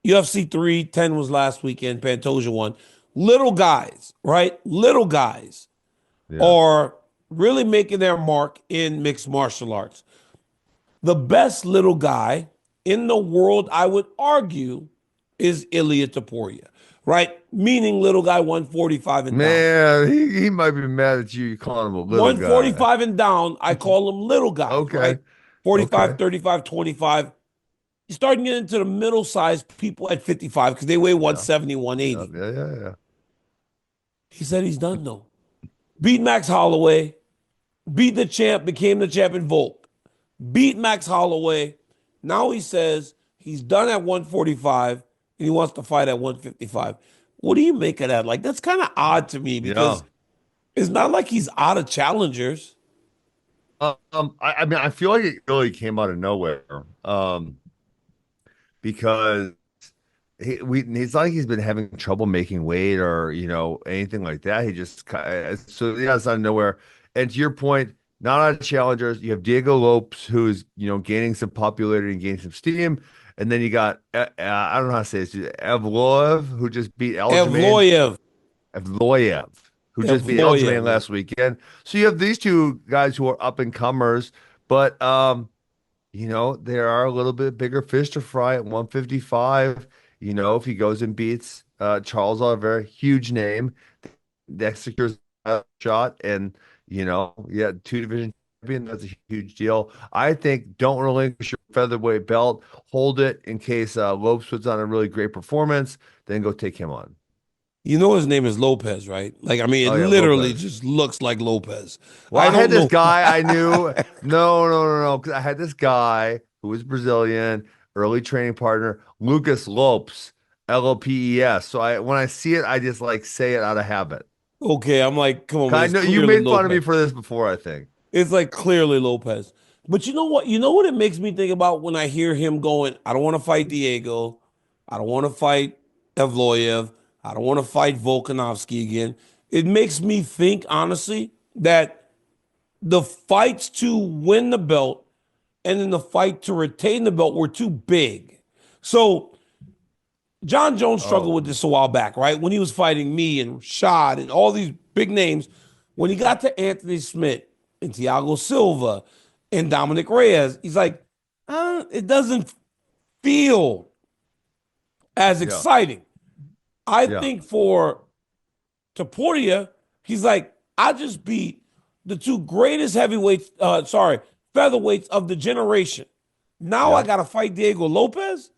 UFC 310 was last weekend. Pantoja won. Little guys, right? Little guys Yeah. are really making their mark in mixed martial arts. The best little guy in the world, I would argue, is Ilia Topuria, right? Meaning little guy 145 and down. Man, he might be mad at you. You calling him a little guy. 145 and down, I call them little guys, Okay. right? 45, Okay. 35, 25. You start getting into the middle sized people at 55 because they weigh Yeah. 170, Yeah. 180. Yeah. Yeah. Yeah. He said he's done though. Beat Max Holloway, beat the champ, became the champ in Volk, beat Max Holloway. Now he says he's done at 145 and he wants to fight at 155. What do you make of that? Like, that's kind of odd to me Yeah. because it's not like he's out of challengers. I mean, I feel like it really came out of nowhere. Because he's like he's been having trouble making weight or anything like that. He just so yeah, it's out of nowhere. And to your point, not out of challengers. You have Diego Lopes, who's gaining some popularity and gaining some steam, and then you got I don't know how to say this, Evloev, who just beat Aljamain. Evloyev. Evloev, who just beat Evloyev, Aljamain yeah. last weekend. So you have these two guys who are up and comers, but there are a little bit bigger fish to fry at 155. If he goes and beats Charles Oliveira, huge name, that secures a shot, and yeah, two division champion, that's a huge deal. I think don't relinquish your featherweight belt, hold it in case Lopes puts on a really great performance, then go take him on. You know his name is Lopez, right? Like, I mean, it Oh yeah, literally Lopez. just looks like Lopez. Well, I I had don't this know. guy I knew. No, no, no, no. Because I had this guy who was Brazilian, early training partner, Lucas Lopes, Lopes. So when I see it, I just like say it out of habit. Okay, I'm like, come on, man. I It's know you clearly made fun of me Lopez. for this before, I think. It's like clearly Lopez. But you know what? You know what it makes me think about when I hear him going, I don't want to fight Diego. I don't want to fight Evloyev. I don't want to fight Volkanovski again. It makes me think, honestly, that the fights to win the belt and then the fight to retain the belt were too big. So John Jones struggled Oh, with this a while back, right? When he was fighting me and Rashad and all these big names. When he got to Anthony Smith and Thiago Silva and Dominic Reyes, he's like, it doesn't feel as yeah, exciting. I yeah, think for Taporia, he's like, I just beat the two greatest heavyweights, featherweights of the generation. Now I yeah, got to fight Diego Lopez.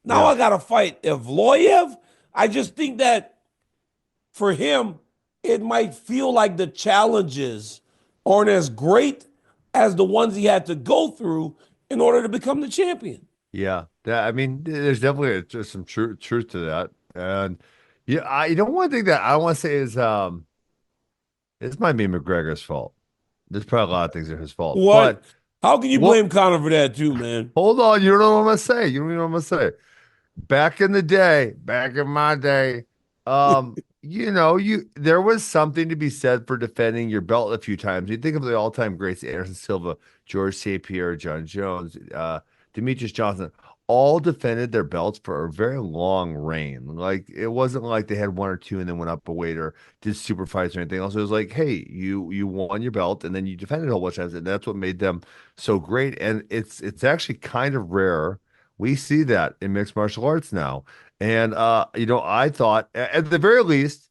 Now yeah, I got to fight Evloyev. I just think that for him, it might feel like the challenges aren't as great as the ones he had to go through in order to become the champion. yeah. I mean, there's definitely just some truth to that. And yeah, one thing that I want to say is this might be McGregor's fault. There's probably a lot of things that are his fault, What? but How can you what? blame Conor for that too, man? Hold on, you don't know what I'm gonna say. You don't even know what I'm gonna say. Back in the day, back in my day, you there was something to be said for defending your belt a few times. You think of the all-time greats: Anderson Silva, George St. Pierre, John Jones, Demetrius Johnson, all defended their belts for a very long reign. Like it wasn't like they had one or two and then went up a weight or did super fights or anything else. It was like, hey, you won your belt and then you defended a whole bunch of times, and that's what made them so great. And it's actually kind of rare. We see that in mixed martial arts now. And I thought at the very least,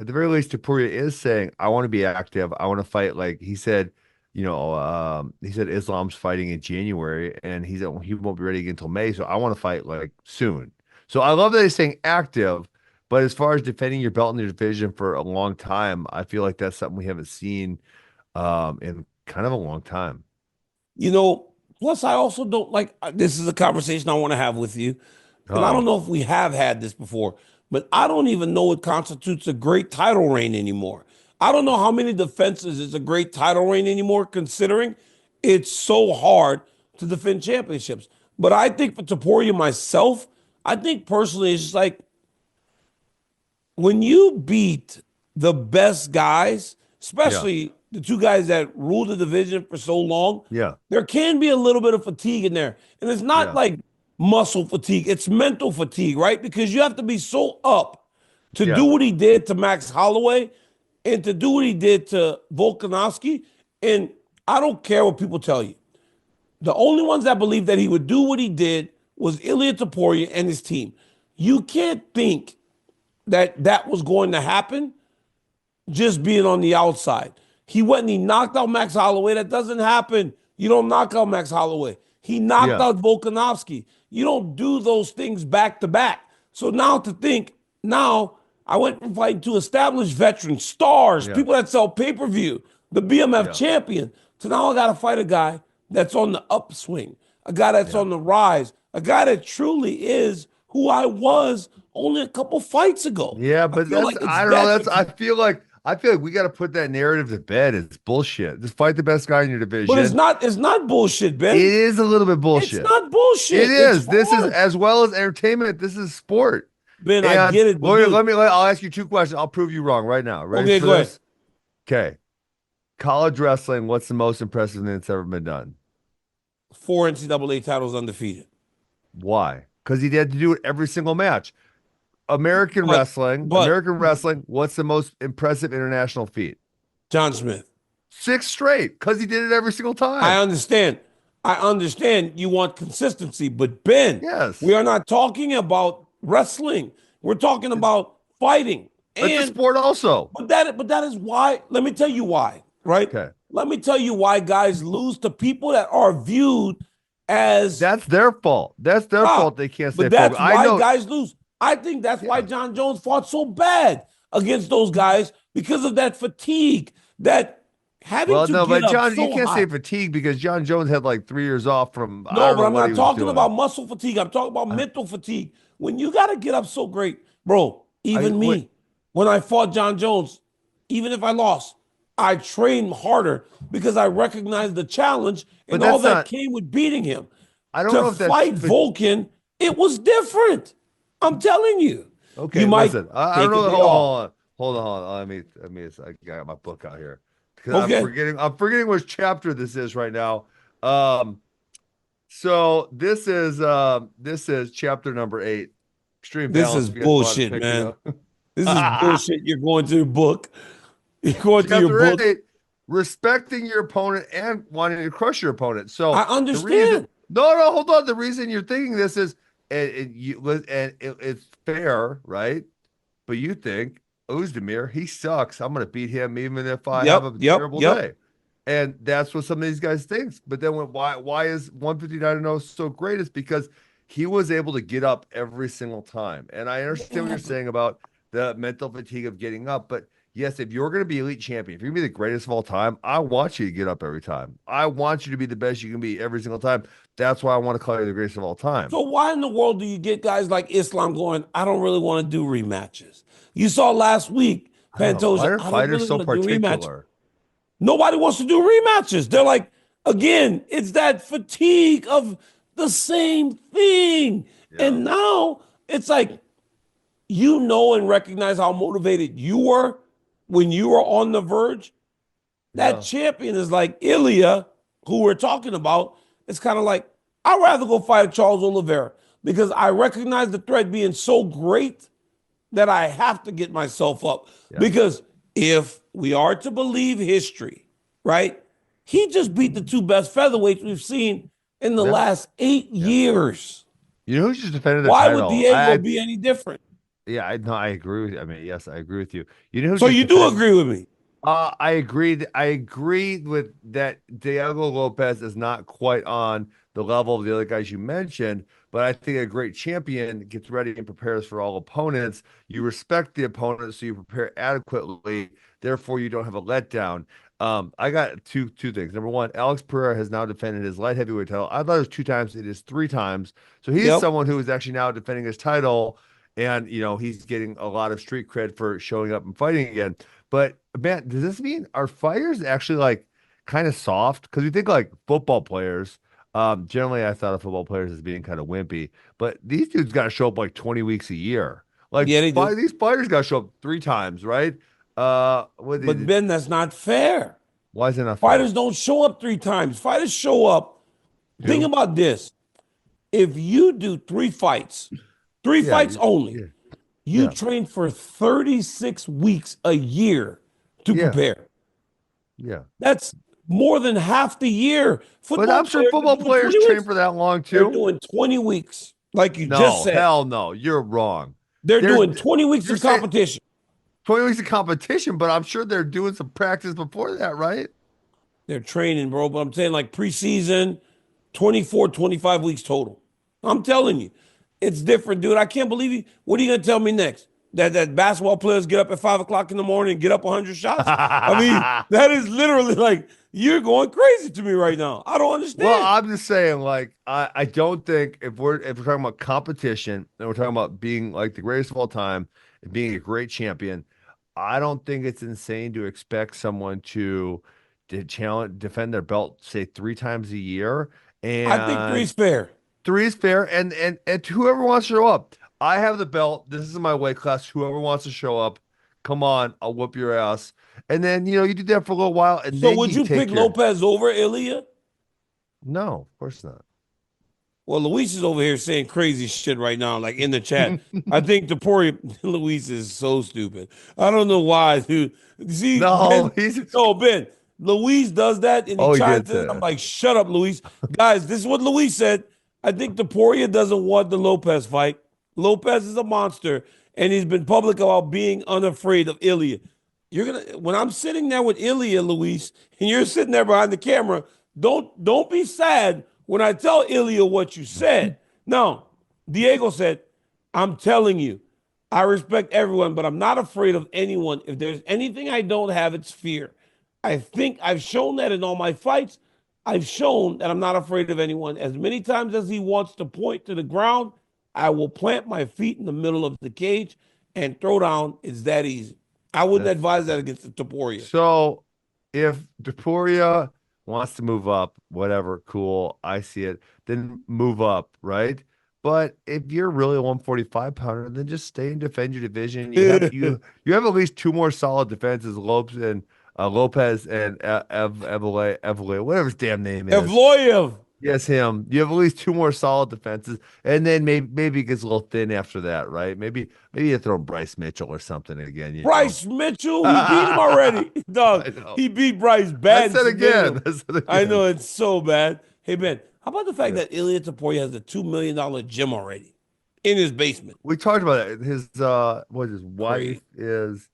Topuria is saying, I want to be active. I want to fight. Like he said, he said Islam's fighting in January and he won't be ready again until May. So I want to fight like soon. So I love that he's saying active, but as far as defending your belt in your division for a long time, I feel like that's something we haven't seen in kind of a long time. You know, plus I also don't like this is a conversation I want to have with you. And I don't Oh, know if we have had this before, but I don't even know what constitutes a great title reign anymore. I don't know how many defenses is a great title reign anymore, considering it's so hard to defend championships. But I think for Taporia myself, I think personally it's just like when you beat the best guys, yeah, especially the two guys that ruled the division for so long, yeah, there can be a little bit of fatigue in there. And it's not yeah, like muscle fatigue. It's mental fatigue, right? Because you have to be so up to do Yeah. what he did to Max Holloway and to do what he did to Volkanovski. And I don't care what people tell you. The only ones that believed that he would do what he did was Ilia Topuria and his team. You can't think that that was going to happen just being on the outside. He went and he knocked out Max Holloway. That doesn't happen. You don't knock out Max Holloway. He knocked Yeah. out Volkanovski. You don't do those things back to back. So now to think, now I went from fighting to established veterans, stars, Yeah. people that sell pay-per-view, the BMF Yeah. champion. So now I got to fight a guy that's on the upswing, a guy that's Yeah. on the rise, a guy that truly is who I was only a couple fights ago. Yeah, I but feel that's like it's I don't know. that That's different. I feel like we got to put that narrative to bed. It's bullshit. Just fight the best guy in your But division. it's not bullshit, It Ben. is a little bit It's bullshit. not It bullshit. It's is. This is hard. as well as entertainment. This is sport. Ben, I And get it, but dude, I'll ask you two questions. I'll prove you wrong right now. Ready okay, for go ahead. this? Okay. College wrestling, what's the most impressive thing that's ever been done? 4 NCAA titles undefeated. Why? Because he had to do it every single match. But American wrestling, what's the most impressive international feat? John Smith, 6 straight, because he did it every single I time. understand. I understand you want consistency, but Ben, Yes. we are not talking about wrestling. We're talking about fighting. It's a And sport also. but that is why, let me tell you why, right? Okay. Let me tell you why guys lose to people that are viewed as That's their fault. That's their fault. They can't stay but that's focused. I why know. guys lose. I think that's why Yeah. John Jones fought so bad against those guys because of that fatigue, that having Well, to no, get but up John, you so can't say high. fatigue because John Jones had like 3 years off from I No, don't but know I'm what he not was talking doing. about muscle fatigue. I'm talking about mental fatigue. When you got to get up so great, bro, I even wait, me, when I fought John Jones, even if I lost, I trained harder because I recognized the challenge but and all that's that not. came with beating him. I don't To know if that's. fight Vulcan, it was different. I'm telling you. Okay, You might listen. I don't take a know. day off. Hold on. I got my book out here because Okay. I'm forgetting which chapter this is right now. Um, so this is chapter number 8. Extreme This balance. is If you guys want to bullshit, pick it man. up. This is bullshit. You're going to your book. You're going to your Chapter book. 8, respecting your opponent and wanting to crush your opponent. I So the reason, understand. no, hold on. The reason you're thinking this is, it's fair, right? But you think Ozdemir, he sucks. I'm going to beat him even if I have Yep, a yep, terrible yep. day. And that's what some of these guys think. But then why is 159-0 so great? Is because he was able to get up every single time. And I understand what Yeah, you're saying about the mental fatigue of getting up. But yes, if you're going to be elite champion, if you're going to be the greatest of all time, I want you to get up every time. I want you to be the best you can be every single time. That's why I want to call you the greatest of all time. so why in the world do you get guys like Islam going, I don't really want to do rematches? You saw last week, I don't know. Pantoja, Why are I don't fighters really so want to do rematches. particular? Nobody wants to do rematches. They're like, again, it's that fatigue of the same thing. Yeah. And now it's like, you know and recognize how motivated you were when you were on the verge. That Yeah. champion is like Ilia, who we're talking about. It's kind of like, I'd rather go fight Charles Oliveira because I recognize the threat being so great that I have to get myself up. Yeah. Because if we are to believe history, right? He just beat the two best featherweights we've seen in the Yeah. last 8 Yeah. years. You know who just defended the Why would title? Diego be any different? Yeah, I agree with you. I mean, yes, I agree with you. You know who So just you do defended? agree with me? I agreed. I agreed with that. Diego Lopez is not quite on the level of the other guys you mentioned, but I think a great champion gets ready and prepares for all opponents. You respect the opponent, so you prepare adequately. Therefore, you don't have a letdown. I got two things. Number one, Alex Pereira has now defended his light heavyweight title. I thought it was 2 times. It is 3 times. So he's Yep. someone who is actually now defending his title, and he's getting a lot of street cred for showing up and fighting again. But man, does this mean are fighters actually like kind of soft? Because we think like football players. Generally, I thought of football players as being kind of wimpy, but these dudes got to show up like 20 weeks a year. Like Yeah, they do. these fighters got to show up 3 times, right? But Ben, that's not fair. Why is it not fair? Fighters don't show up 3 times. Fighters show up. Think Two? about this. If you do three Yeah, fights only, yeah, you yeah, train for 36 weeks a year to yeah, prepare. yeah. That's more than half the year. But Football I'm sure players are football doing players 20 train weeks. for that long They're too. doing 20 weeks, like you just No, said. hell no. You're wrong. They're There's doing 20 weeks you're of saying competition. 20 weeks of competition, but I'm sure they're doing some practice before that, right? They're training, bro. But I'm saying like preseason, 24, 25 weeks total. I'm telling you, it's different, dude. I can't believe you. What are you gonna tell me next? That basketball players get up at 5 o'clock in the morning and get up 100 shots? I mean, that is literally like you're going crazy to me right now. I don't Well, understand. I'm just saying, like, I don't think if we're talking about competition and we're talking about being like the greatest of all time and being a great champion, I don't think it's insane to expect someone to challenge defend their belt, say 3 times a year. I think And three's fair. three is fair, and to whoever wants to show up. I have the belt. This is my weight class. Whoever wants to show up, come on, I'll whoop your ass. And then you do that for a little while, and So then would you you pick take your Lopez over Ilia? no, of course not. Well, Luis is over here saying crazy shit right now, like in the chat. I think Topuria Luis is so stupid. I don't know why, dude. See, No, Ben, he's no, Ben. Luis does that and he oh, he chimes did in. say I'm that. like, shut up, Luis. Guys, this is what Luis said. I think Topuria doesn't want the Lopez fight. Lopez is a monster, and he's been public about being unafraid of Ilia. When I'm sitting there with Ilia, Luis, and you're sitting there behind the camera, don't be sad when I tell Ilia what you said. No, Diego said, I'm telling you, I respect everyone, but I'm not afraid of anyone. If there's anything I don't have, it's fear. I think I've shown that in all my fights. I've shown that I'm not afraid of anyone. As many times as he wants to point to the ground, I will plant my feet in the middle of the cage and throw down. It's that easy. I wouldn't That's advise that against the Topuria. so if Topuria wants to move up, whatever, cool, I see it, then move up, right? But if you're really a 145 pounder, then just stay and defend your division. You have you have at least two more solid defenses, Lopez and Evole, whatever his damn name is. Evloyev, Yes, him. You have at least two more solid defenses, and then maybe it gets a little thin after that, right? Maybe you throw Bryce Mitchell or something again. Bryce Mitchell, he beat him I already. Dog, know. he beat Bryce I bad and said submitted again. him. I said I again. know it's so bad. Hey, Ben, how about the fact Yeah. that Ilia Topuria has a $2 million gym already in his basement? We talked about it. His wife Crazy. is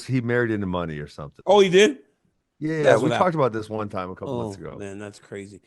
he married into money or something. Oh, he did? Yeah, That's we what happened. talked about this one time a couple months Oh, ago. man, that's crazy.